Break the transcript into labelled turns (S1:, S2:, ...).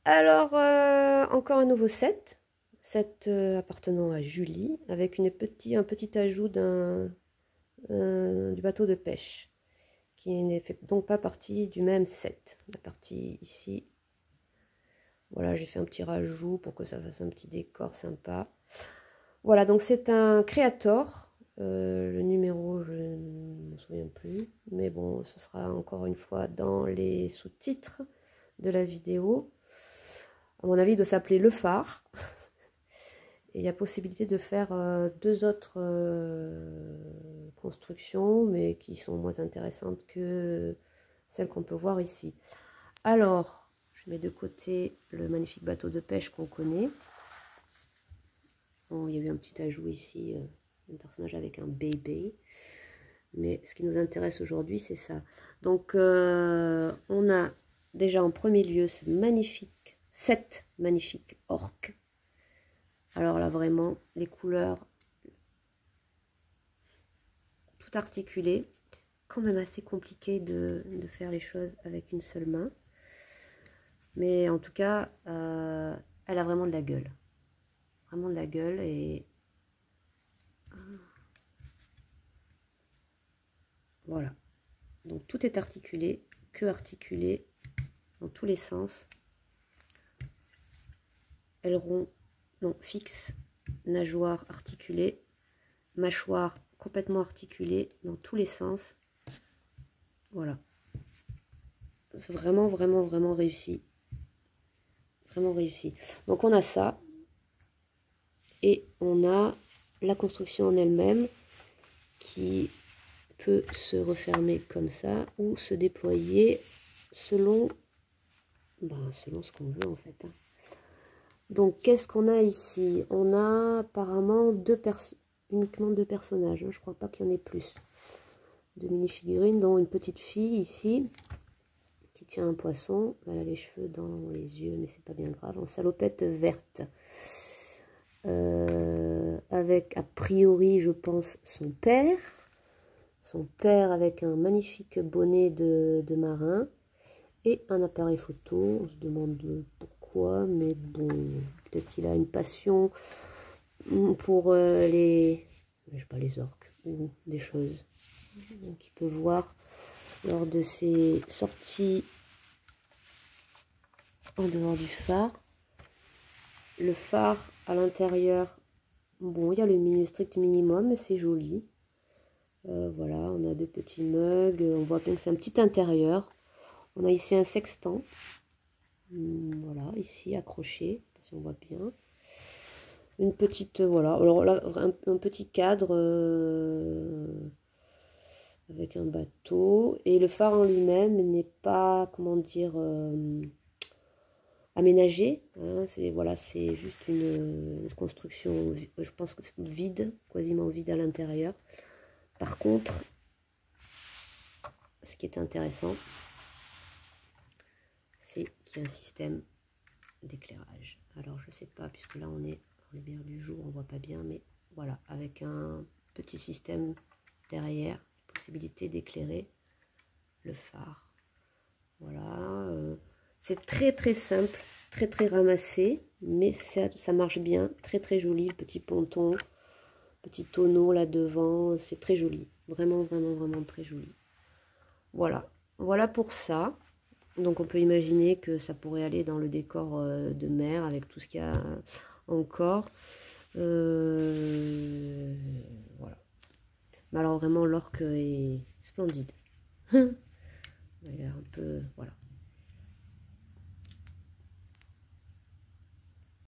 S1: Alors, encore un nouveau set appartenant à Julie, avec un petit ajout du bateau de pêche, qui ne fait donc pas partie du même set. La partie ici, voilà, j'ai fait un petit rajout pour que ça fasse un petit décor sympa. Voilà, donc c'est un Creator. Le numéro, je ne me souviens plus, mais bon, ce sera encore une fois dans les sous-titres de la vidéo. À mon avis, il doit s'appeler Le Phare. Et il y a possibilité de faire deux autres constructions, mais qui sont moins intéressantes que celles qu'on peut voir ici. Alors, je mets de côté le magnifique bateau de pêche qu'on connaît. Bon, il y a eu un petit ajout ici, un personnage avec un bébé. Mais ce qui nous intéresse aujourd'hui, c'est ça. Donc, on a déjà en premier lieu cette magnifique orque. Alors là, vraiment, les couleurs, tout articulé. Quand même assez compliqué de faire les choses avec une seule main. Mais en tout cas, elle a vraiment de la gueule. Vraiment de la gueule et... Voilà. Donc tout est articulé, queue articulée dans tous les sens. Aileron, non, fixe, nageoire articulée, mâchoire complètement articulée dans tous les sens. Voilà. C'est vraiment, vraiment, vraiment réussi. Vraiment réussi. Donc on a ça. Et on a la construction en elle-même qui peut se refermer comme ça ou se déployer selon, selon ce qu'on veut en fait. Donc qu'est-ce qu'on a ici? On a apparemment uniquement deux personnages. Je crois pas qu'il y en ait plus. Deux mini-figurines, dont une petite fille ici qui tient un poisson. Elle a les cheveux dans les yeux, mais c'est pas bien grave. En salopette verte. Avec a priori, je pense, son père. Son père avec un magnifique bonnet de marin et un appareil photo. On se demande pourquoi, mais bon, peut-être qu'il a une passion pour je sais pas, les orques ou des choses qu'il peut voir lors de ses sorties en dehors du phare. Le phare à l'intérieur, bon, il y a le strict minimum, mais c'est joli. Voilà, on a deux petits mugs, on voit bien que c'est un petit intérieur. On a ici un sextant, voilà, ici accroché, si on voit bien. Une petite, voilà, alors là, un petit cadre avec un bateau. Et le phare en lui-même n'est pas, comment dire, aménagé. Hein, voilà, c'est juste une construction, je pense que c'est vide, quasiment vide à l'intérieur. Par contre, ce qui est intéressant, c'est qu'il y a un système d'éclairage. Alors je sais pas, puisque là on est en lumière du jour, on voit pas bien, mais voilà, avec un petit système derrière, possibilité d'éclairer le phare. Voilà, c'est très très simple, très très ramassé, mais ça marche bien, très très joli, le petit ponton, petit tonneau là devant, c'est très joli, vraiment vraiment vraiment très joli. Voilà, voilà pour ça. Donc on peut imaginer que ça pourrait aller dans le décor de mer avec tout ce qu'il y a encore. Voilà. Mais alors vraiment l'orque est splendide. Il a un peu,